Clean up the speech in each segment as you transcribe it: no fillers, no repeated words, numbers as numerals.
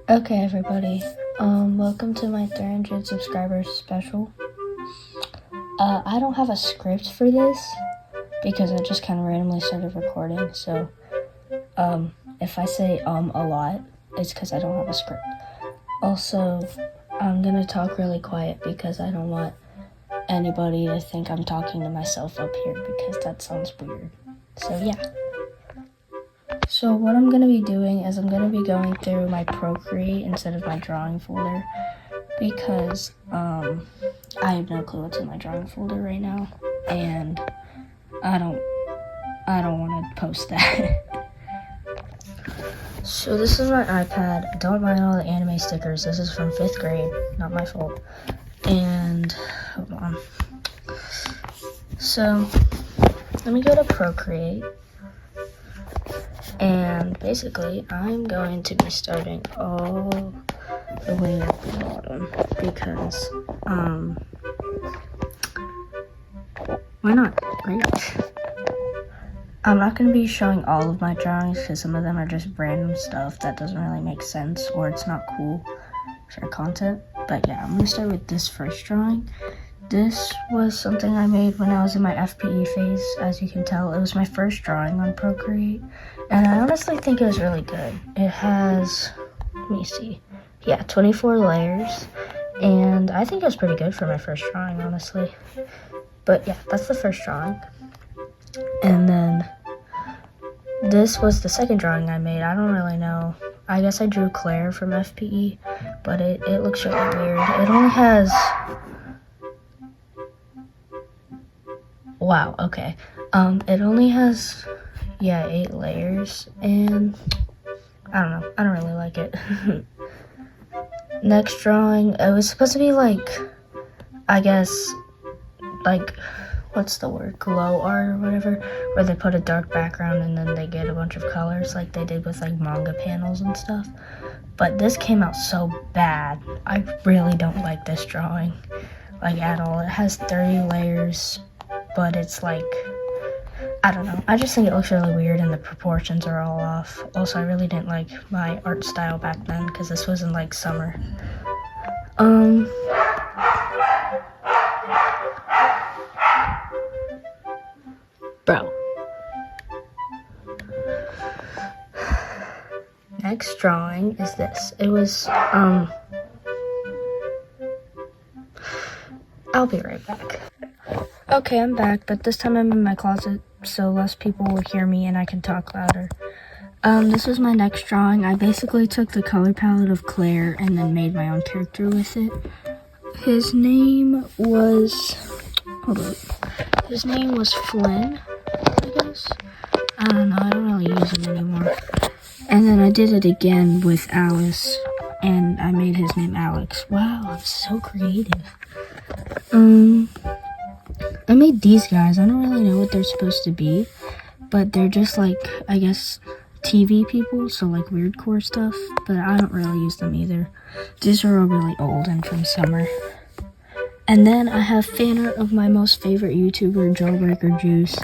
Okay, everybody. Welcome to my 300 subscribers special. I don't have a script for this because I just kind of randomly started recording. So, if I say a lot, it's because I don't have a script. Also, I'm gonna talk really quiet because I don't want anybody to think I'm talking to myself up here because that sounds weird. So yeah. So what I'm going to be doing is I'm going to be going through my Procreate instead of my drawing folder because I have no clue what's in my drawing folder right now, and I don't want to post that. So this is my iPad. Don't mind all the anime stickers. This is from 5th grade, not my fault. And hold on. So let me go to Procreate. And basically, I'm going to be starting all the way at the bottom because, why not, right? I'm not going to be showing all of my drawings because some of them are just random stuff that doesn't really make sense or it's not cool for content. But yeah, I'm going to start with this first drawing. This was something I made when I was in my FPE phase. As you can tell, it was my first drawing on Procreate, and I honestly think it was really good. It has, let me see, yeah, 24 layers, and I think it was pretty good for my first drawing, honestly. But yeah, that's the first drawing. And then this was the second drawing I made. I don't really know. I guess I drew Claire from FPE, but it looks really weird. It only has... Wow, okay. It only has, 8 layers, and I don't know. I don't really like it. Next drawing, it was supposed to be like, I guess, like, what's the word? Glow art or whatever, where they put a dark background and then they get a bunch of colors like they did with like manga panels and stuff. But this came out so bad. I really don't like this drawing, like, at all. It has 30 layers. But it's like, I don't know. I just think it looks really weird and the proportions are all off. Also, I really didn't like my art style back then because this was in like summer. Bro. Next drawing is this. It was, I'll be right back. Okay, I'm back, but this time I'm in my closet, so less people will hear me and I can talk louder. This was my next drawing. I basically took the color palette of Claire and then made my own character with it. His name was, his name was Flynn, I guess. I don't know, I don't really use him anymore. And then I did it again with Alice, and I made his name Alex. Wow, I'm so creative. I made these guys. I don't really know what they're supposed to be, but they're just like, I guess, TV people, so like weirdcore stuff, but I don't really use them either. These are all really old and from summer. And then I have fan art of my most favorite YouTuber, Jailbreaker Juice.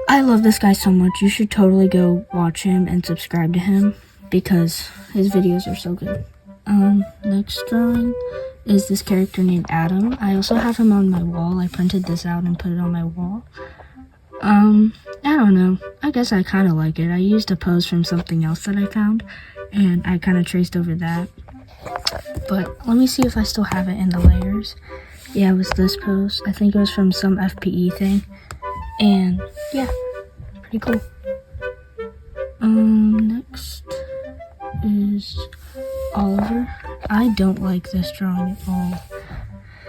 I love this guy so much. You should totally go watch him and subscribe to him because his videos are so good. Next drawing is this character named Adam. I also have him on my wall. I printed this out and put it on my wall. I don't know. I guess I kind of like it. I used a pose from something else that I found, and I kind of traced over that. But let me see if I still have it in the layers. Yeah, it was this pose. I think it was from some FPE thing. And yeah, pretty cool. Next is Oliver. I don't like this drawing at all.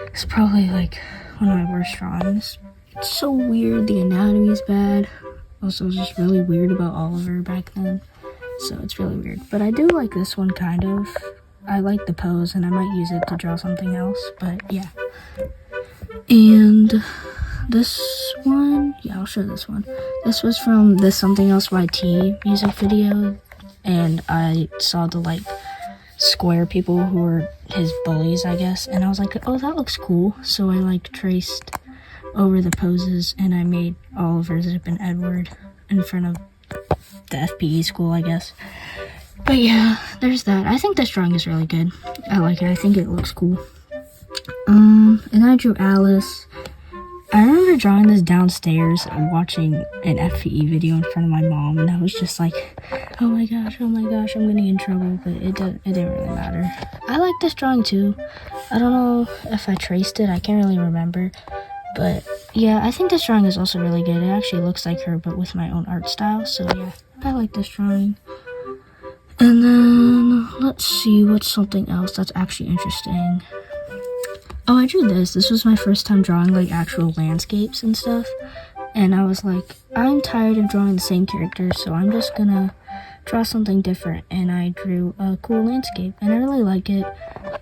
It's probably like one of my worst drawings. It's so weird. The anatomy is bad. Also, it was just really weird about Oliver back then. So it's really weird. But I do like this one, kind of. I like the pose, and I might use it to draw something else. But yeah. And this one, yeah, I'll show this one. This was from the Something Else YT music video. And I saw the like square people who were his bullies, I guess, and I was like, oh, that looks cool. So I like traced over the poses and I made Oliver, Zip, and Edward in front of the FPE school, I guess. But yeah, there's that. I think this drawing is really good. I like it. I think it looks cool. And I drew Alice. I remember drawing this downstairs and watching an FPE video in front of my mom, and I was just like, oh my gosh, I'm gonna get in trouble, but it didn't really matter. I like this drawing too. I don't know if I traced it, I can't really remember, but yeah, I think this drawing is also really good. It actually looks like her, but with my own art style, so yeah, I like this drawing. And then, let's see, what's something else that's actually interesting. Oh, I drew this. This was my first time drawing like actual landscapes and stuff. And I was like, I'm tired of drawing the same characters, so I'm just gonna draw something different. And I drew a cool landscape, and I really like it.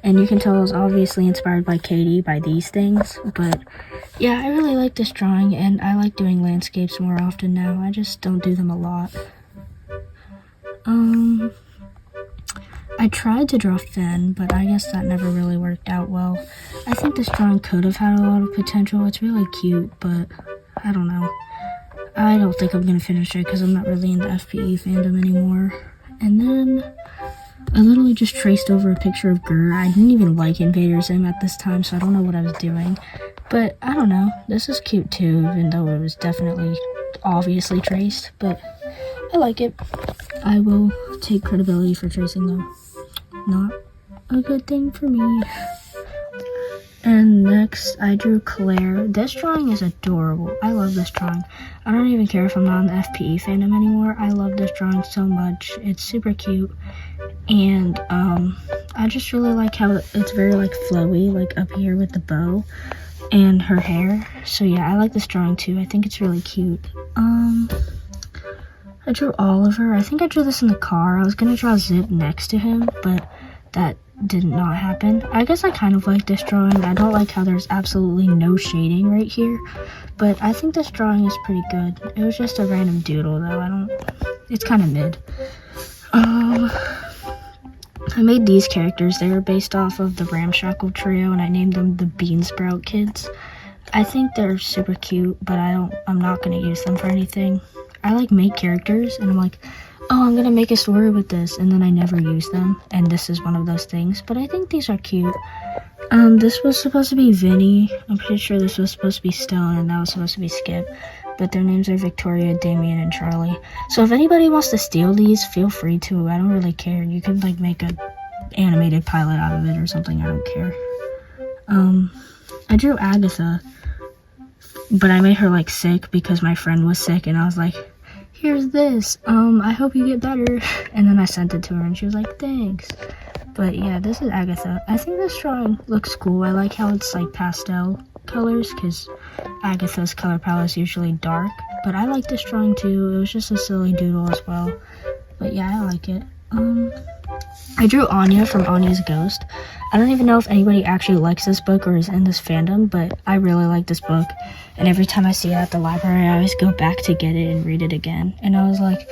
And you can tell I was obviously inspired by Katie, by these things. But yeah, I really like this drawing, and I like doing landscapes more often now. I just don't do them a lot. I tried to draw Finn, but I guess that never really worked out well. I think this drawing could have had a lot of potential. It's really cute, but I don't know. I don't think I'm going to finish it because I'm not really in the FPE fandom anymore. And then I literally just traced over a picture of Gur. I didn't even like Invader Zim at this time, so I don't know what I was doing. But I don't know. This is cute too, even though it was definitely obviously traced. But I like it. I will take credibility for tracing though. Not a good thing for me. And next, I drew Claire. This drawing is adorable. I love this drawing. I don't even care if I'm not in the FPE fandom anymore. I love this drawing so much. It's super cute. And I just really like how it's very like flowy, like up here with the bow and her hair. So yeah, I like this drawing too. I think it's really cute. I drew Oliver. I think I drew this in the car. I was gonna draw Zip next to him, but that did not happen. I guess I kind of like this drawing. I don't like how there's absolutely no shading right here, but I think this drawing is pretty good. It was just a random doodle though. It's kind of mid. I made these characters. They were based off of the Ramshackle trio, and I named them the Beansprout Kids. I think they're super cute, but I'm not gonna use them for anything. I like make characters, and I'm like, oh, I'm gonna make a story with this, and then I never use them, and this is one of those things. But I think these are cute. This was supposed to be Vinny. I'm pretty sure this was supposed to be Stone, and that was supposed to be Skip. But their names are Victoria, Damien, and Charlie. So if anybody wants to steal these, feel free to. I don't really care. You can like make a animated pilot out of it or something. I don't care. I drew Agatha, but I made her like sick because my friend was sick, and I was like, here's this, I hope you get better. And then I sent it to her and she was like, thanks. But yeah, this is Agatha. I think this drawing looks cool. I like how it's like pastel colors because Agatha's color palette is usually dark. But I like this drawing too. It was just a silly doodle as well. But yeah, I like it. I drew Anya from Anya's Ghost. I don't even know if anybody actually likes this book or is in this fandom, but I really like this book. And every time I see it at the library, I always go back to get it and read it again. And I was like,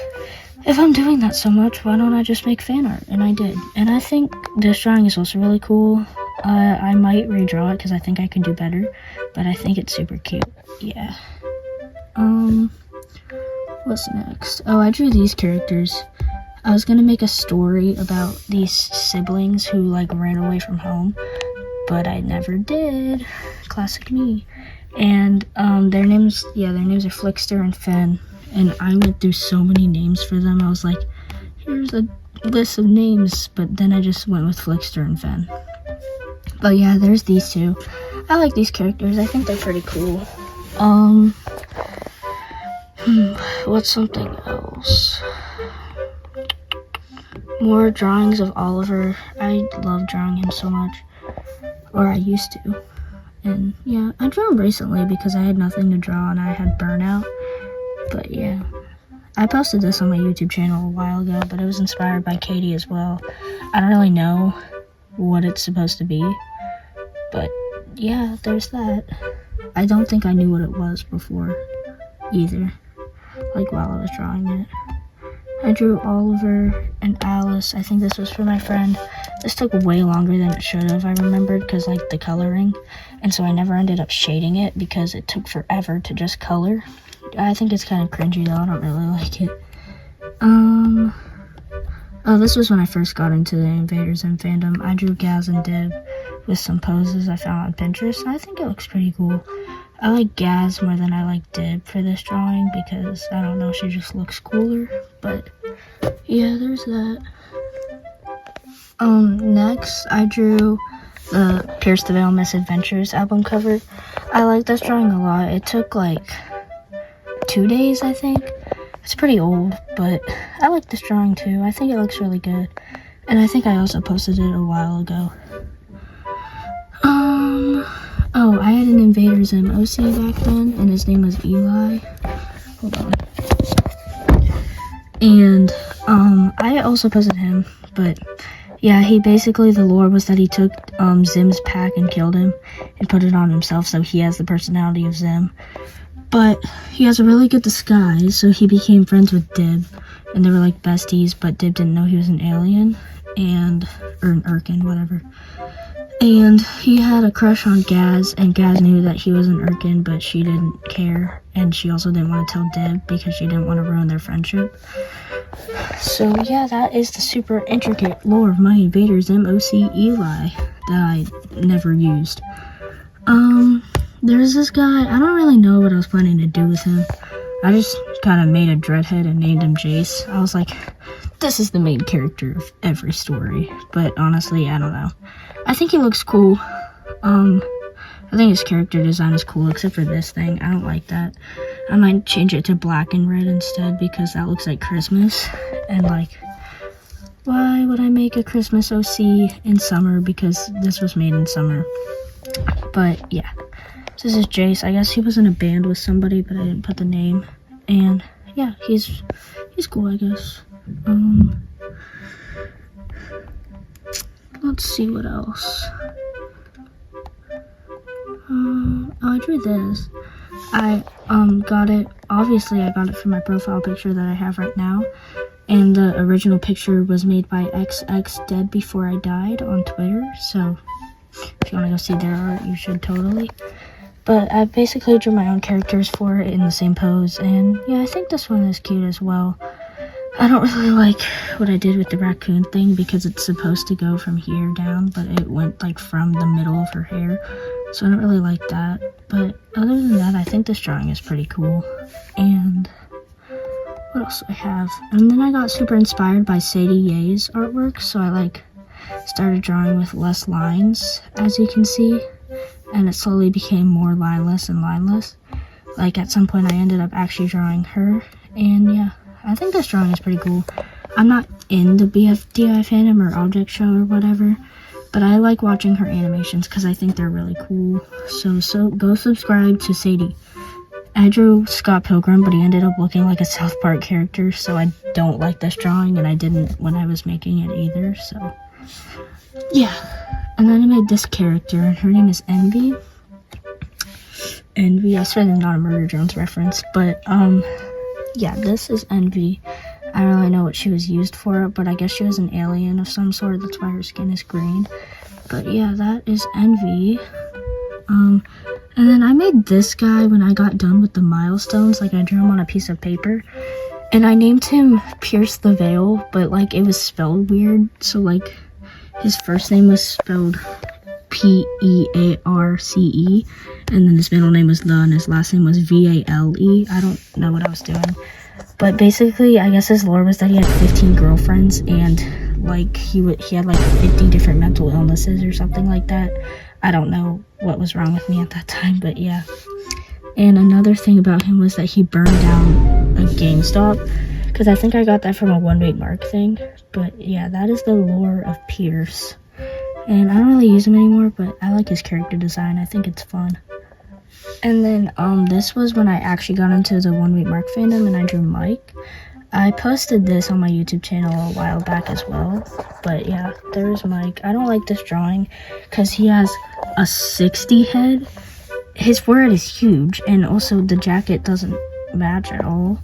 if I'm doing that so much, why don't I just make fan art? And I did. And I think this drawing is also really cool. I might redraw it because I think I can do better, but I think it's super cute. Yeah. What's next? Oh, I drew these characters. I was gonna make a story about these siblings who like ran away from home, but I never did. Classic me. And their names are Flickster and Finn. And I went through so many names for them. I was like, here's a list of names, but then I just went with Flickster and Finn. But yeah, there's these two. I like these characters. I think they're pretty cool. What's something else? More drawings of Oliver. I love drawing him so much. Or I used to. And yeah, I drew him recently because I had nothing to draw and I had burnout. But yeah. I posted this on my YouTube channel a while ago, but it was inspired by Katie as well. I don't really know what it's supposed to be. But yeah, there's that. I don't think I knew what it was before either. Like while I was drawing it. I drew Oliver and Alice. I think this was for my friend. This took way longer than it should have, I remembered, because like the coloring. And so I never ended up shading it because it took forever to just color. I think it's kind of cringy though. I don't really like it. Oh, this was when I first got into the Invaders Zim fandom. I drew Gaz and Dib with some poses I found on Pinterest, and I think it looks pretty cool. I like Gaz more than I like Dib for this drawing because, I don't know, she just looks cooler. But, yeah, there's that. Next, I drew the Pierce the Veil Misadventures album cover. I like this drawing a lot. It took, like, 2 days, I think. It's pretty old, but I like this drawing too. I think it looks really good. And I think I also posted it a while ago. Oh, I had an Invaders Zim OC back then, and his name was Eli. Hold on. And, I also posted him, but yeah, he basically, the lore was that he took, Zim's pack and killed him and put it on himself, so he has the personality of Zim. But he has a really good disguise, so he became friends with Dib, and they were like besties, but Dib didn't know he was an alien, or an Urkin, whatever. And he had a crush on Gaz, and Gaz knew that he was an Urkin, but she didn't care, and she also didn't want to tell Dib because she didn't want to ruin their friendship. So yeah, that is the super intricate lore of my Invaders Zim OC Eli that I never used. There's this guy, I don't really know what I was planning to do with him. I just kind of made a dreadhead and named him Jace. I was like, this is the main character of every story. But honestly, I don't know. I think he looks cool. I think his character design is cool, except for this thing. I don't like that. I might change it to black and red instead, because that looks like Christmas. And like, why would I make a Christmas OC in summer? Because this was made in summer. But yeah. This is Jace. I guess he was in a band with somebody, but I didn't put the name. And yeah, he's cool, I guess. Let's see what else. I drew this. I got it. Obviously, I got it from my profile picture that I have right now. And the original picture was made by XX Dead Before I Died on Twitter. So if you want to go see their art, you should totally. But I basically drew my own characters for it in the same pose, and yeah, I think this one is cute as well. I don't really like what I did with the raccoon thing because it's supposed to go from here down, but it went like from the middle of her hair, so I don't really like that. But other than that, I think this drawing is pretty cool. And what else do I have? And then I got super inspired by Sadie Ye's artwork, so I like started drawing with less lines, as you can see. And it slowly became more lineless and lineless. Like, at some point I ended up actually drawing her. And yeah, I think this drawing is pretty cool. I'm not in the BFDI fandom or Object Show or whatever, but I like watching her animations because I think they're really cool. So go subscribe to Sadie. I drew Scott Pilgrim, but he ended up looking like a South Park character, so I don't like this drawing, and I didn't when I was making it either, so yeah. And then I made this character, and her name is Envy. Envy, I swear that's not a Murder Jones reference, but, yeah, this is Envy. I don't really know what she was used for, but I guess she was an alien of some sort, that's why her skin is green. But yeah, that is Envy. And then I made this guy when I got done with the milestones, like I drew him on a piece of paper. And I named him Pierce the Veil, but like it was spelled weird, so like his first name was spelled P-E-A-R-C-E, and then his middle name was Le, and his last name was V-A-L-E. I don't know what I was doing. But basically, I guess his lore was that he had 15 girlfriends, and like he had like 50 different mental illnesses or something like that. I don't know what was wrong with me at that time, but yeah. And another thing about him was that he burned down a GameStop, because I think I got that from a 1 week mark thing. But yeah, that is the lore of Pierce. And I don't really use him anymore, but I like his character design. I think it's fun. And then this was when I actually got into the 1 week mark fandom, and I drew Mike. I posted this on my YouTube channel a while back as well. But yeah, there's Mike. I don't like this drawing because he has a 60 head. His forehead is huge, and also the jacket doesn't match at all.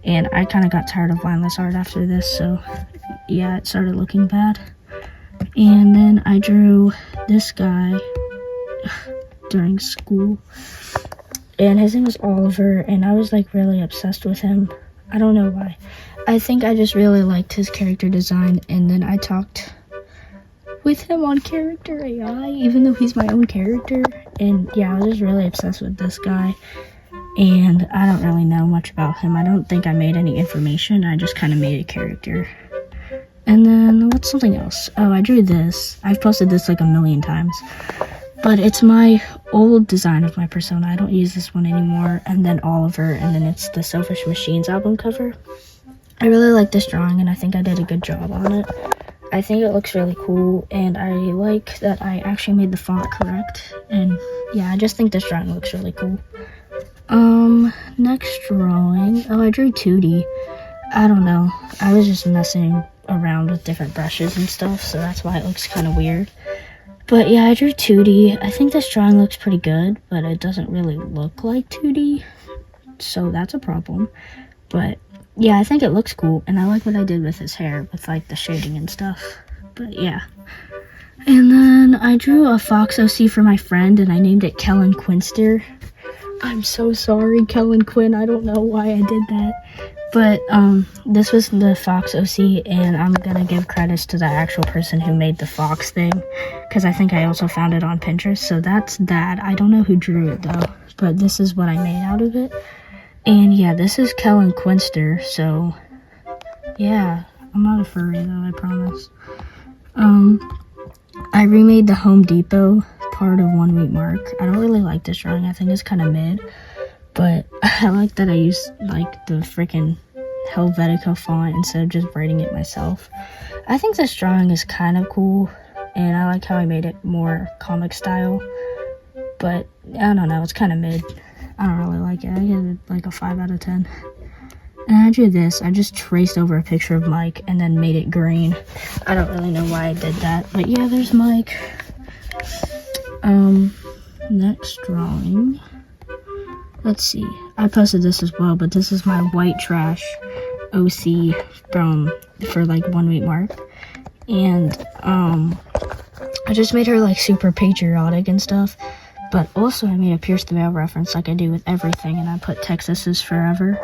And I kind of got tired of lineless art after this, so yeah, it started looking bad. And then I drew this guy during school, and his name was Oliver, and I was like really obsessed with him. I don't know why. I think I just really liked his character design, and then I talked with him on character AI, even though he's my own character. And yeah, I was just really obsessed with this guy, and I don't really know much about him. I don't think I made any information. I just kind of made a character. And then what's something else? Oh, I drew this. I've posted this like a million times, but it's my old design of my persona. I don't use this one anymore. And then Oliver, and then it's the Selfish Machines album cover. I really like this drawing, and I think I did a good job on it. I think it looks really cool, and I like that I actually made the font correct. And yeah, I just think this drawing looks really cool. Next drawing. Oh, I drew 2D. I don't know. I was just messing around with different brushes and stuff, so that's why it looks kind of weird. But yeah, I drew 2D. I think this drawing looks pretty good, but it doesn't really look like 2D, so that's a problem. But yeah, I think it looks cool, and I like what I did with his hair, with like the shading and stuff. But yeah. And then I drew a Fox OC for my friend, and I named it Kellen Quinster. I'm so sorry, Kellen Quinn. I don't know why I did that. But this was the Fox OC, and I'm gonna give credits to the actual person who made the Fox thing, because I think I also found it on Pinterest. So that's that. I don't know who drew it though, but this is what I made out of it. And yeah, this is Kellen Quinster. So yeah, I'm not a furry though, I promise. I remade the Home Depot part of 1 Week Mark. I don't really like this drawing. I think it's kind of mid, but I like that I used like the freaking Helvetica font instead of just writing it myself. I think this drawing is kind of cool, and I like how I made it more comic style, but I don't know, it's kind of mid. I don't really like it. I give it like a 5 out of 10. And I drew this. I just traced over a picture of Mike and then made it green. I don't really know why I did that, but yeah, there's Mike. Next drawing. Let's see. I posted this as well, but this is my white trash OC for like 1 Week Mark. And I just made her like super patriotic and stuff. But also I made a Pierce the Veil reference like I do with everything, and I put Texas is forever.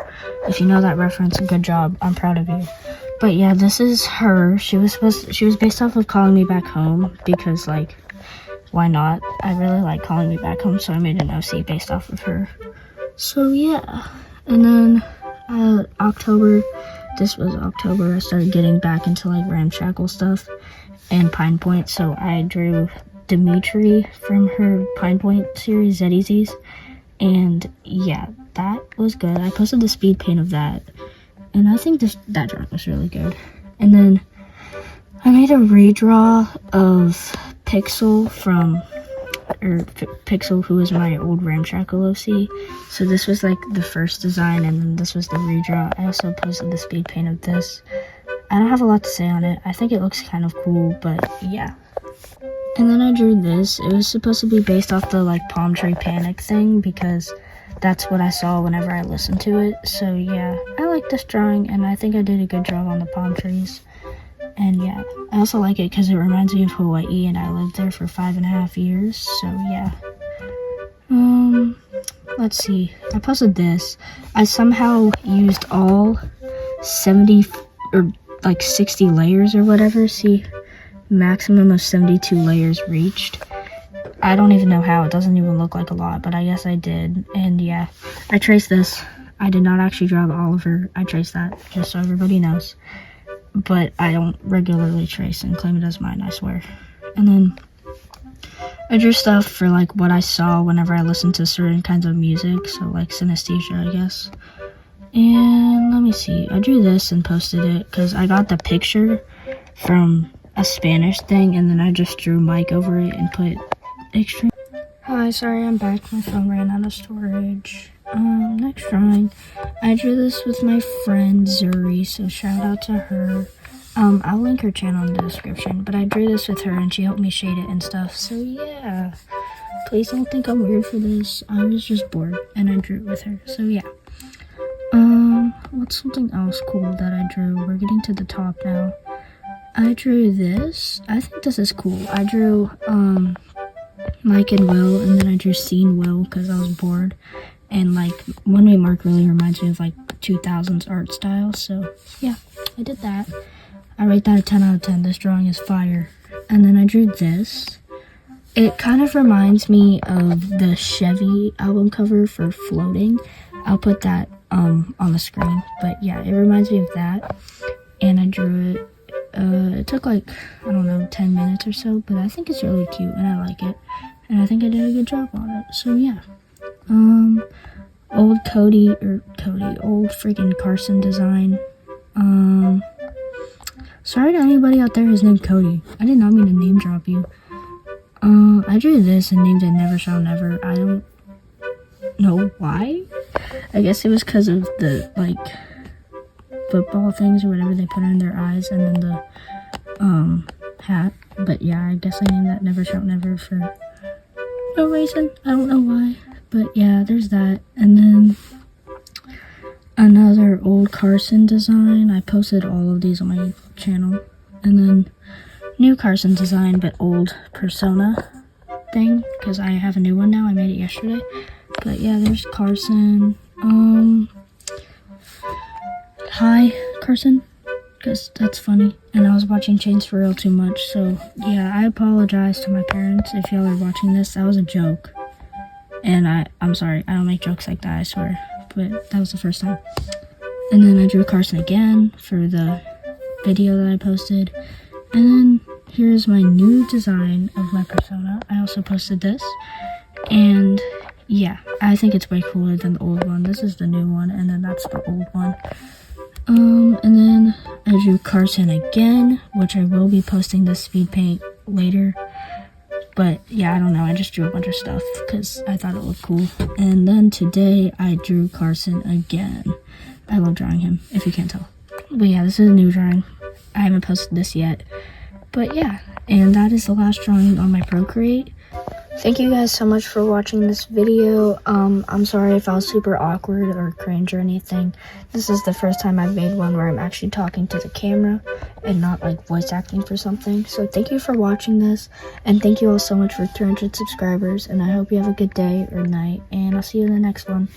If you know that reference, good job. I'm proud of you. But yeah, this is her. She was based off of Calling Me Back Home, because like, why not? I really like Calling Me Back Home, so I made an OC based off of her. So yeah. And then October, this was October, I started getting back into like ramshackle stuff and Pine Point, so I drew Dimitri from her Pine Point series, ZEZs, and yeah, that was good. I posted the speed paint of that, and I think that drawing was really good. And then I made a redraw of Pixel Pixel, who was my old ramshackle OC. So this was like the first design, and then this was the redraw. I also posted the speed paint of this. I don't have a lot to say on it. I think it looks kind of cool, but yeah. And then I drew this. It was supposed to be based off the like Palm Tree Panic thing, because that's what I saw whenever I listened to it. So yeah, I like this drawing, and I think I did a good job on the palm trees. And yeah, I also like it because it reminds me of Hawaii, and I lived there for 5.5 years. So yeah. Let's see. I posted this. I somehow used all 70 or like 60 layers or whatever. See, maximum of 72 layers reached. I don't even know how. It doesn't even look like a lot, but I guess I did. And yeah, I traced this. I did not actually draw the Oliver. I traced that, just so everybody knows. But I don't regularly trace and claim it as mine, I swear. And then I drew stuff for like what I saw whenever I listened to certain kinds of music, so like synesthesia, I guess. And let me see. I drew this and posted it because I got the picture from a Spanish thing, and then I just drew Mike over it and put extreme. Hi, sorry, I'm back. My phone ran out of storage. Next drawing. I drew this with my friend Zuri, so shout out to her. I'll link her channel in the description, but I drew this with her and she helped me shade it and stuff, so yeah. Please don't think I'm weird for this. I was just bored and I drew it with her, so yeah. What's something else cool that I drew? We're getting to the top now. I drew this. I think this is cool. I drew, Mike and Will, and then I drew Scene Will because I was bored. And like one way mark really reminds me of like 2000s art style. So yeah, I did that. I rate that a 10 out of 10. This drawing is fire. And then I drew this. It kind of reminds me of the Chevy album cover for Floating. I'll put that on the screen. But yeah, it reminds me of that. And I drew it. It took like, I don't know, 10 minutes or so. But I think it's really cute and I like it. And I think I did a good job on it. So yeah. Old old freaking Carson design. Sorry to anybody out there who's named Cody. I did not mean to name drop you. I drew this and named it Never Shall Never. I don't know why. I guess it was because of the, like, football things or whatever they put in their eyes and then the, hat. But yeah, I guess I named that Never Shall Never for no reason. I don't know why. But yeah, there's that. And then another old Carson design. I posted all of these on my channel. And then new Carson design, but old Persona thing. Because I have a new one now. I made it yesterday. But yeah, there's Carson. Hi, Carson. Because that's funny. And I was watching Chains for Real too much. So yeah, I apologize to my parents if y'all are watching this. That was a joke. And I'm sorry, I don't make jokes like that, I swear. But that was the first time. And then I drew Carson again for the video that I posted. And then here's my new design of my Persona. I also posted this. And yeah, I think it's way cooler than the old one. This is the new one, and then that's the old one. And then I drew Carson again, which I will be posting this speed paint later. But yeah, I don't know. I just drew a bunch of stuff because I thought it looked cool. And then today I drew Carson again. I love drawing him, if you can't tell. But yeah, this is a new drawing. I haven't posted this yet. But yeah, and that is the last drawing on my Procreate. Thank you guys so much for watching this video. I'm sorry if I was super awkward or cringe or anything. This is the first time I've made one where I'm actually talking to the camera and not like voice acting for something. So thank you for watching this, and thank you all so much for 300 subscribers, and I hope you have a good day or night, and I'll see you in the next one.